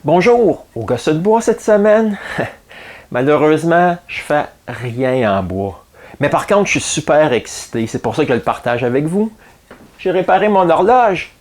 Bonjour, au gosse de bois cette semaine. Malheureusement, je fais rien en bois. Mais par contre, je suis super excité. C'est pour ça que je le partage avec vous. J'ai réparé mon horloge.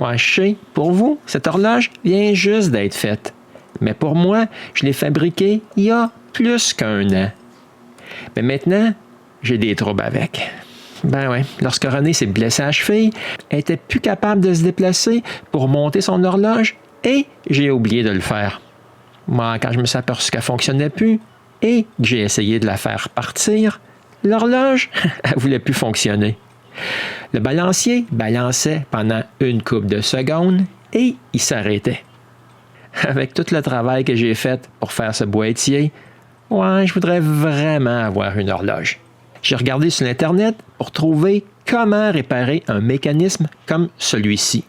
Ouais, je sais, pour vous, cette horloge vient juste d'être faite. Mais pour moi, je l'ai fabriquée il y a plus qu'1 an. Mais maintenant, j'ai des troubles avec. Ben ouais, lorsque René s'est blessé à la cheville, elle n'était plus capable de se déplacer pour monter son horloge et j'ai oublié de le faire. Moi, quand je me suis aperçu qu'elle ne fonctionnait plus et que j'ai essayé de la faire partir, l'horloge, elle ne voulait plus fonctionner. Le balancier balançait pendant une couple de secondes et il s'arrêtait. Avec tout le travail que j'ai fait pour faire ce boîtier, ouais, je voudrais vraiment avoir une horloge. J'ai regardé sur Internet pour trouver comment réparer un mécanisme comme celui-ci.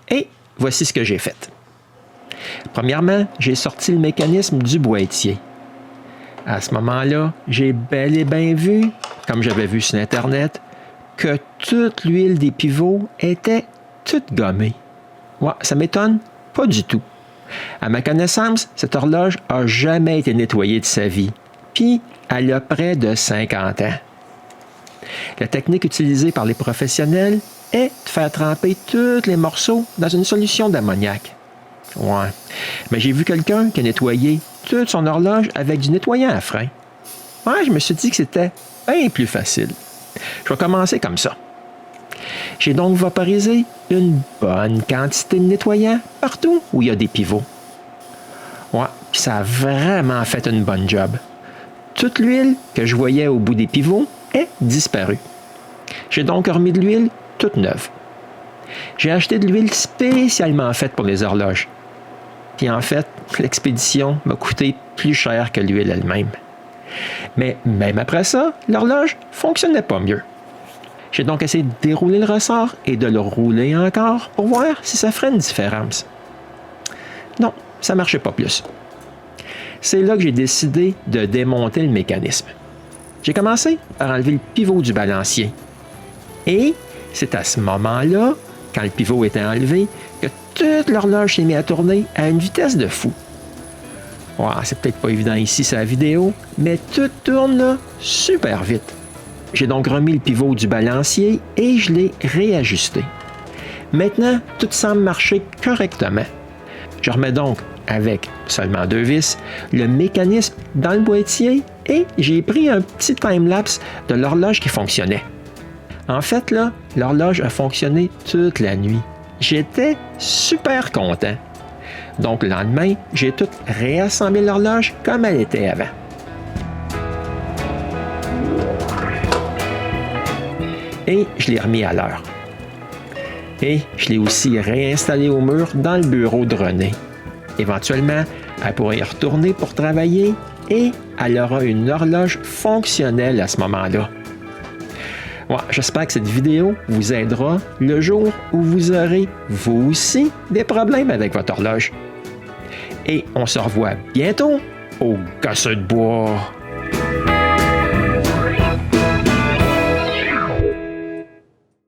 Et voici ce que j'ai fait. Premièrement, j'ai sorti le mécanisme du boîtier. À ce moment-là, j'ai bel et bien vu, comme j'avais vu sur Internet, que toute l'huile des pivots était toute gommée. Ouais, ça m'étonne pas du tout. À ma connaissance, cette horloge n'a jamais été nettoyée de sa vie, puis elle a près de 50 ans. La technique utilisée par les professionnels est de faire tremper tous les morceaux dans une solution d'ammoniac. Ouais, mais j'ai vu quelqu'un qui a nettoyé toute son horloge avec du nettoyant à frein. Ouais, je me suis dit que c'était bien plus facile. Je vais commencer comme ça. J'ai donc vaporisé une bonne quantité de nettoyant partout où il y a des pivots. Ouais, puis ça a vraiment fait une bonne job. Toute l'huile que je voyais au bout des pivots est disparue. J'ai donc remis de l'huile toute neuve. J'ai acheté de l'huile spécialement faite pour les horloges. Puis en fait, l'expédition m'a coûté plus cher que l'huile elle-même. Mais même après ça, l'horloge ne fonctionnait pas mieux. J'ai donc essayé de dérouler le ressort et de le rouler encore pour voir si ça ferait une différence. Non, ça ne marchait pas plus. C'est là que j'ai décidé de démonter le mécanisme. J'ai commencé par enlever le pivot du balancier. Et c'est à ce moment-là, quand le pivot était enlevé, que toute l'horloge s'est mise à tourner à une vitesse de fou. Ouais, c'est peut-être pas évident ici, c'est la vidéo, mais tout tourne là super vite. J'ai donc remis le pivot du balancier et je l'ai réajusté. Maintenant, tout semble marcher correctement. Je remets donc, avec seulement 2 vis, le mécanisme dans le boîtier et j'ai pris un petit time-lapse de l'horloge qui fonctionnait. En fait, là, l'horloge a fonctionné toute la nuit. J'étais super content. Donc, le lendemain, j'ai tout réassemblé l'horloge comme elle était avant. Et je l'ai remis à l'heure. Et je l'ai aussi réinstallé au mur dans le bureau de René. Éventuellement, elle pourrait y retourner pour travailler et elle aura une horloge fonctionnelle à ce moment-là. Ouais, j'espère que cette vidéo vous aidera le jour où vous aurez, vous aussi, des problèmes avec votre horloge. Et on se revoit bientôt au gosse de bois.